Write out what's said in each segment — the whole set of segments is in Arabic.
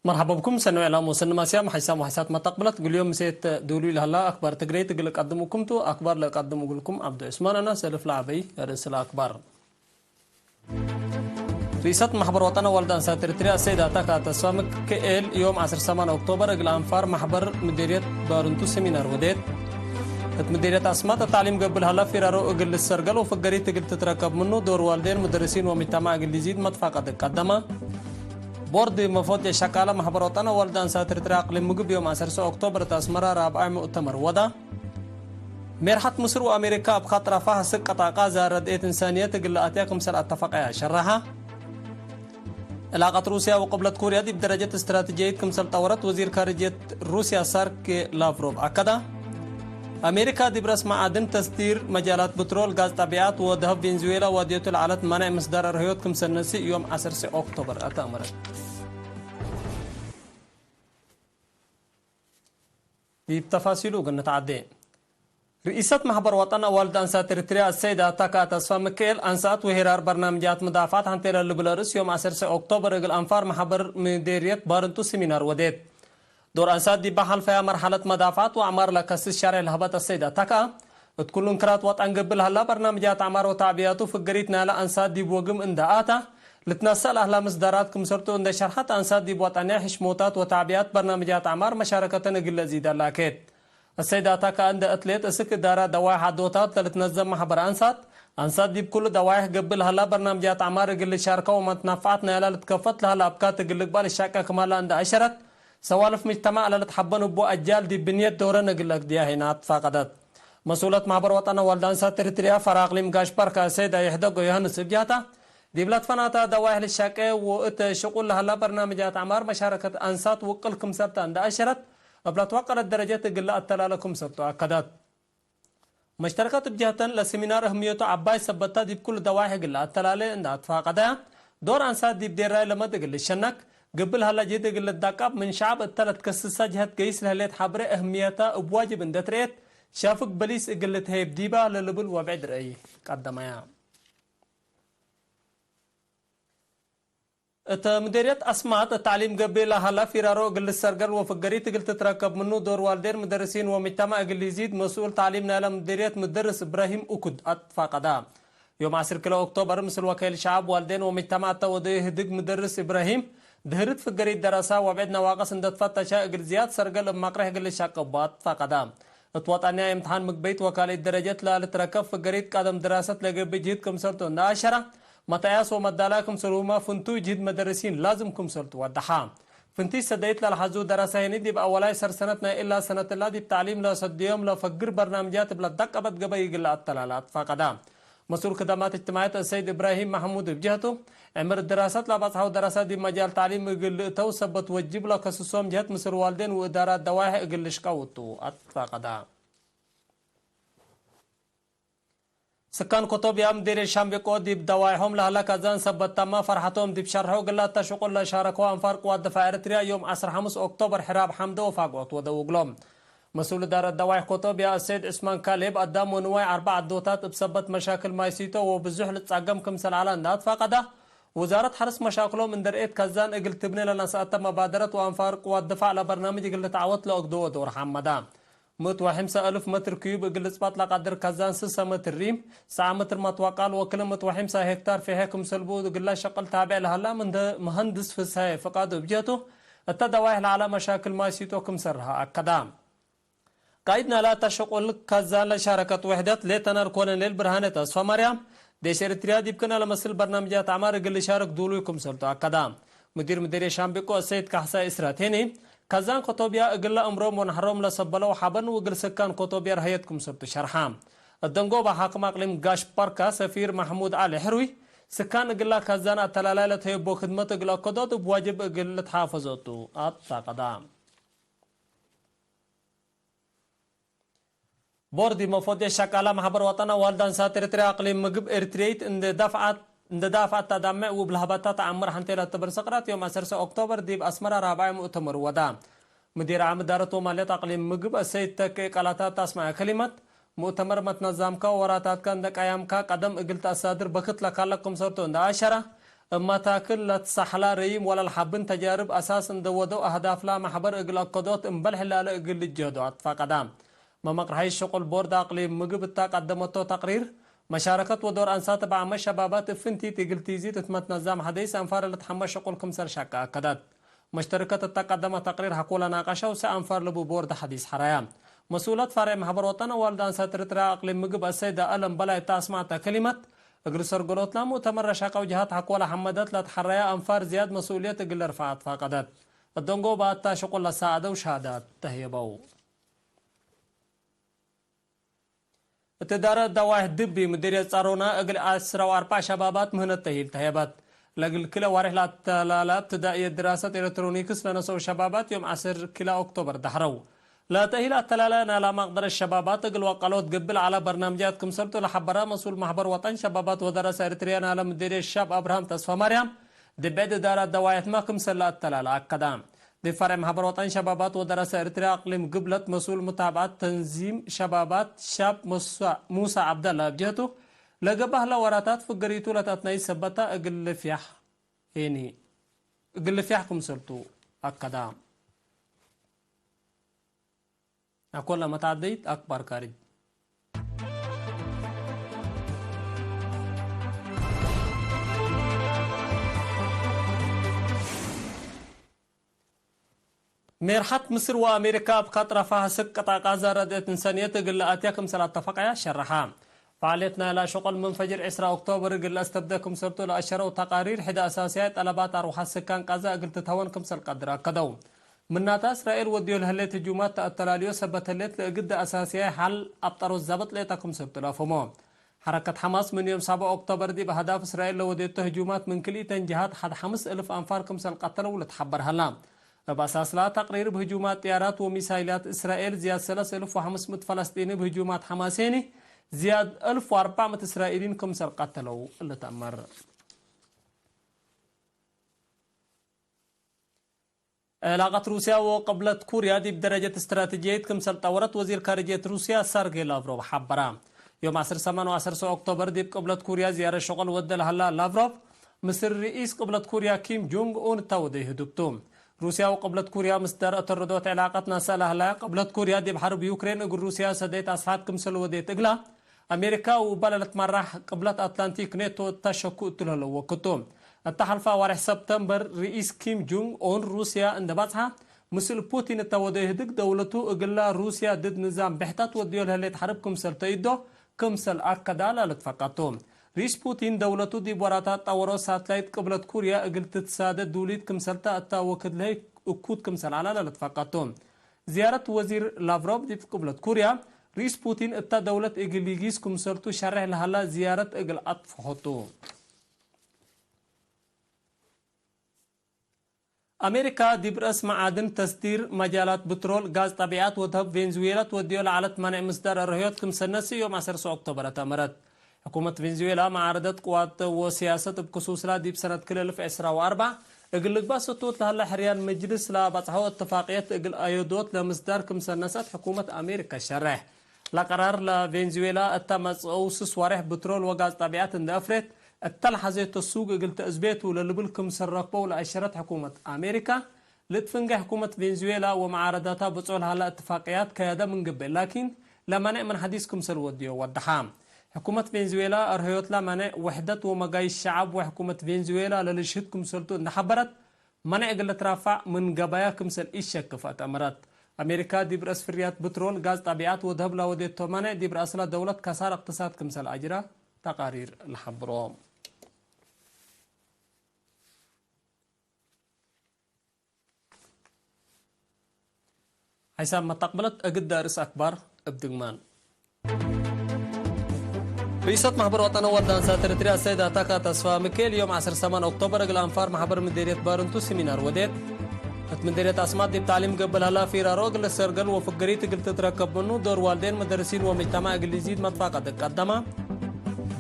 مرحبا بكم سنوي على موسن ماسيا محيسام وحيسات ما تقبلت كل يوم مسيت دولي لهلا أخبار تقري تقلق قدمكم تو أخبار لقدموا لكم عبد عثمان أنا سلف لعبي رسل أخبار رئيسة محبر وطنا والدان ساترتريا السيدة تاكا تسوامك كيل يوم 10 أكتوبر إقل أنفار محبر مديرية بارنتو سيمينار وديت مديرية أسماء التعليم قبل هلا فيرارو إقل السرقل وفقري تقل تتركب منه دور والدين مدرسين ومجتمع إقل يزيد مدفقة قدمه بورد مفوض شكاله محبراتنا والدان ساتر تراقل مجب يوم 10 أكتوبر تاسمرا رابع مؤتمر ودا مرحت مصر وأمريكا بخاطر فيها سقط قازا ردئت إنسانية تقل أتيكم سل اتفاقية شرها علاقة روسيا وقبلة كوريا دي بدرجة استراتيجية كمسل طورت وزير خارجية روسيا سارك لافروف أكدا أمريكا دي برس معادن تستير مجالات بترول غاز طبيعات وذهب فنزويلا وديت العالت منع مصدر الرهيوت كمسل نسي يوم 10 أكتوبر أتأمرت بتفاصيله قلنا تعدين رئيسة محبر وطن والد أنسات إريتريا السيدة تاكا تسفى مكيل أنسات وهرار برنامجات مدافعات عن تيرا اللبلارس يوم 10 أكتوبر إقل أنفار محبر مديرية بارنتو سيمينار وديت دور أنسات دي بحل فيها مرحلة مدافعات وعمار لكسس شارع الهبات السيدة تاكا تكون انكرات وطن قبل هلا برنامجات عمار وتعبياته فقريتنا لأنسات دي بوقم انداءاتا لتنسل أهلا مصدرات كمسرتو اند شرحت أنسات دي بوطنية حشموتات وتعبيات برنامجات عمار مشاركة نقل زيدا لاكيت السيدة تاكا عند أتليت اسك دارا دوايح عدوتات لتنظم محبر أنسات دي بكل دوايح قبل هلا برنامجات عمار قل شاركة ومتنفعتنا يلا لتكفت لها الأبكات قل قبال الشاكة كمالا عند عشرت سوالف مجتمع لتحبن بو أجال دي بنية دورنا قل ديها هنا فاقدت مسؤولة محبر وطن والدان ساترتريا فراقليم قاش باركا السيدة يحدق يهنس بجاتا دي بلاد فناتا دواهل الشاكة وقت شغل لها برنامجات عمار مشاركة أنسات وقلكم سبتا عند أشرت بلاد وقر الدرجات قل أتلالكم سبتو أكدات مشتركات بجهة لسمينار أهميته عباي سبتا دي بكل دواهل قل أتلالي عند أتفاقدا دور أنسات دي بدير راي لما تقل الشنك قبل هلا جيت قل الدقاب من شعب التلت كسسة جهة قيس لهليت حبر أهميتها بواجب اندتريت شافك بليس قلت هيب ديبا للبل وبعد رأي قدمها مديرية أسماء التعليم قبل هلا فيرارو قل السرقل وفقري تقل تتركب منه دور والدين مدرسين ومجتمع قل يزيد مسؤول تعليمنا لمديرية مدرس إبراهيم أكد أتفاقدا يوم 10 أكتوبر مثل وكيل شعب والدين ومجتمع توديه دق مدرس إبراهيم دهرت فقري الدراسة وبعدنا واقص اندت فتشا قل زياد سرقل مقرح قل شاقبات فاقدا اتوطنيا امتحان مقبيت وكالة درجات لا لتركب فقريت قادم دراسة لقب جهد كم سلطو ناشرة متياس ومدالاكم سلوما فنتو جهد مدرسين لازمكم سلطو ودحام فنتي سديت للحزو دراسة هندي بأولاي سر سنتنا إلا سنة الله دي بتعليم لا صديوم لا فقر برنامجات بلا دقبت قبي قلا التلالات فقدام مسؤول خدمات اجتماعية السيد إبراهيم محمود بجهته عمر الدراسات لا بصحو دراسات دي مجال تعليم قل تو سبت وجب لا كسسوم جهة مصر والدين وإدارات دواهي قل شكاوتو أتفاقدا سكان كتب يام دير الشام بيقو ديب دوايهم لهلا كازان سبت تما فرحتهم ديب شرحو قلا تشقل لا شاركوا انفار قوات دفاع اريتريا يوم 15 أكتوبر حراب حمدو وفاقوت ودوغلوم مسؤول دار الدوايح كتب يا السيد عثمان كاليب قدام ونواي 4 دوتات بسبت مشاكل مايسيتو وبزحل تصقم كمسل على النات فقدا وزارة حرس مشاكلهم من درئت كازان اقل تبني لنا ساعة مبادرة وانفار قوات دفاع لبرنامج اقل تعوت لأقدو ودور حمدان مت وحمسة ألف متر كيوب اقل اسبات لقدر كازان 6 متر ريم ساعة متر متوقال وكلمة وحمسة هكتار في هيكم سلبو اقل شقل تابع لهلا من مهندس في الساي فقادو بجهته التدوايح على مشاكل ما يسيتوكم سرها أكدام قايدنا لا تشقل كازان لشاركة وحدات ليتنار كولونيل برهانة أصفى مريم ديش إريتريا ديبكنا لمثل برنامجات عمار اقل شارك دولوكم سلطو أكدام مدير شامبيكو السيد كحسا إسراتيني كازان كتوبيا اقل امرهم ونحرم لسبلو حبن وقل سكان كتوبيا رهيتكم سبت شرحام الدنقو بحاكم اقليم قاش باركا سفير محمود علي حروي سكان اقل كازان اتلالالة هيبو خدمت اقل قدوت بواجب اقل تحافظوتو قدام بوردي مفوضي شكالا محبر وطنا والدان ساترتري اقليم مقب ارتريت اند دافعت تدمع وبالهباتات عمر حنتيلا تبر سقرات يوم 10 أكتوبر ديب أسمرة رابع مؤتمر ودا مدير عام دارة مالية أقليم مقب السيد تكي قلاتات تسمع كلمة مؤتمر متنظم كا وراتات كان دك أيام كا قدم اقلت أسادر بخت لكالكم سرطو اند 10 اما تاكل لا تسحلا ريم ولا الحبن تجارب اساس اندودو اهداف لا محبر اقل اقدوت امبلح لا اقل الجهدوات فقدام ما مقرحي الشغل بورد اقليم مقب قدمته تقرير مشاركة ودور انسات بعمل شبابات فنتي تقل تيزي تتمتنظام حديث انفار اللي تحمل شغل كمسر شاكا اكدت مشتركة التقدم تقرير حقولا ناقشة وسأنفار لبو بورد حديث حرايا مسؤولات فرع محبر وطن والدان ساترترا اقليم مقب السيدة ألم بلا تاسمعت كلمة اقرسر قلوت لا مؤتمر شاقة وجهات حقولا حمدت لا تحريا انفار زياد مسؤولية اقل رفعت فقدت الدنقو باتا شغل لساعدة وشهادات تهيبو التدارة دواه دبي مديرية صارونا اقل 14 شبابات مهنة تهيل تهيبات لقل كلا وارح لا ابتدائية دراسة إلكترونيكس لنسو شبابات يوم 10 كلا أكتوبر دحرو لا تهيل التلالة لا مقدر الشبابات اقل وقالوت قبل على برنامجاتكم سرتو لحبرا مسؤول محبر وطن شبابات ودراسة إريتريان على مديرية الشاب أبراهام تصفى مريم دبعد دارة دوايت ما كمسل التلالة أكدام دي فرع محبر وطن شبابات ودراسة إريتريا أقليم قبلت مسؤول متابعة تنظيم شبابات شاب موسى عبد الله بجهته لقبه لوراتات فقريتو لتاتناي سبتا اقل فيح يعني اقل فيحكم سلطو أكدام أقول لما تعديت أكبر كارج ميرحت مصر وأمريكا بقطر فيها سكة قازة ردت إنسانية قل أتيكم سلا اتفقيا شرحا فعاليتنا لا شغل منفجر 10 أكتوبر قل استبداكم سرتو لأشرة وتقارير حدا أساسيات طلبات أروح السكان قازة قل تتهونكم سل قدر كدو من ناتا إسرائيل وديو الهليت هجومات التلاليو سبت الليت لقد أساسية حل أبطروا الزبط ليتكم سرتو لافمو حركة حماس من يوم 7 أكتوبر دي بهداف إسرائيل لو وديتو هجومات من كل جهات حد 5000 أنفاركم سل قتلوا لتحبر هلام بأساس لا تقرير بهجومات طيارات وميسايلات إسرائيل زياد 3500 فلسطيني بهجومات حماسيني زياد 1400 إسرائيليين كمسر قتلوا اللي تأمر علاقة روسيا وقبلت كوريا دي بدرجة استراتيجية كمسر طورت وزير خارجية روسيا سيرجي لافروف حبرا يوم 10 أكتوبر دي قبلت كوريا زيارة شغل ودل هلا لافروف مصر رئيس قبلت كوريا كيم جونغ اون تودي هدوبتوم روسيا وقبلت كوريا مصدر تردوت علاقتنا سالها لا قبلت كوريا دي بحرب يوكرين اقول روسيا سديت أصحاب كمسل وديت اقلا أمريكا وبللت مرح قبلت أتلانتيك نيتو تشكو تلهلو وكتوم التحالفة وارح سبتمبر رئيس كيم جونغ اون روسيا اندباتها مثل بوتين التوديه دك دولته اقلا روسيا ضد نظام بحتات وديو لهليت حرب كمسل تيدو كمسل أكدالا لتفقاتهم رئيس بوتين دولته دي براتات طورو ساتلايت قبلت كوريا اقل تتسادد دوليت كمسلتا اتا وكد لهي اكود كمسل على لتفقاتهم زيارة وزير لافروف دي قبلت كوريا رئيس بوتين اتا دولة اقليجيس كمسلتو شرح لهلا زيارة اقل اطفحوتو أمريكا دي برأس معادن تصدير مجالات بترول غاز طبيعات وذهب فنزويلا توديو لعلت منع مصدر الرهيوت كمسنسي يوم 10 أكتوبر تمرت حكومة فنزويلا معارضة قوات وسياسة بخصوص لا دي بسنة كل 2004 اقل باستوت لهلا حريان مجلس لا بطحو اتفاقية اقل ايودوت لمصدر كمسنسات حكومة أمريكا الشرح لقرار لفنزويلا التمس اوسس وارح بترول وغاز طبيعات اندافرت التلحزيت السوق اقل تأثبيت وللبلكم سرقبو لأشرت حكومة أمريكا لتفنق حكومة فنزويلا ومعارضاتها بتصول هلا اتفاقيات كيادة من قبل لكن لما نأمن حديثكم سلوديو والدحام حكومة فنزويلا أرهيوت لا منع وحدة ومجاي الشعب وحكومة فنزويلا للشهدكم سلطو نحبرت منع قلة رافع من قباياكم سل إيشك فأتمرت أمريكا دي برأس فريات بترول غاز طبيعات وذهب لا وديتو منع دي برأس لا دولة كسار اقتصادكم سل أجرا تقارير الحبروم حساب ما تقبلت أقد دارس أكبر ابدقمان رئيسة محبر وطن والدان ساتر تريا السيدة تاكا تصفى مكيل يوم 10 أكتوبر اقل أنفار محبر مديرية بارنتو سيمينار وديت مديرية أسمات دي بتعليم قبل هلا في راروق للسرقل وفقريت قل تتركب منه دور والدين مدرسين ومجتمع قل يزيد مدفاقة قدما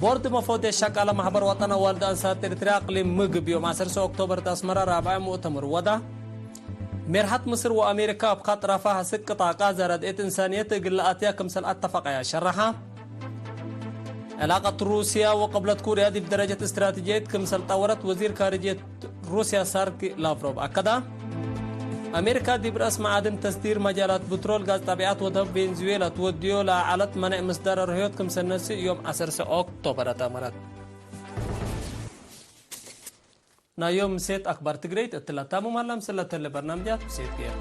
بورد مفوض الشك على محبر وطن والدان ساتر تريا اقليم مقب يوم 10 أكتوبر تاسمرا رابع مؤتمر ودا مرحت مصر وأمريكا بخط رفاها سكة طاقة زردت إنسانية قل أتيا كمسل اتفاقيا شرحا علاقة روسيا وقبلة كوريا دي بدرجة استراتيجية كمثل طورت وزير خارجية روسيا ساركي لافروف أكدا أمريكا دي برأس معادن تصدير مجالات بترول غاز طبيعات وذهب فنزويلا توديو لعلت منع مصدر رهيوت كمثل نسي يوم 10 أكتوبر تامرت نا يوم سيت أخبار تقريت التلاتامو مالام سلة البرنامجات سيت كير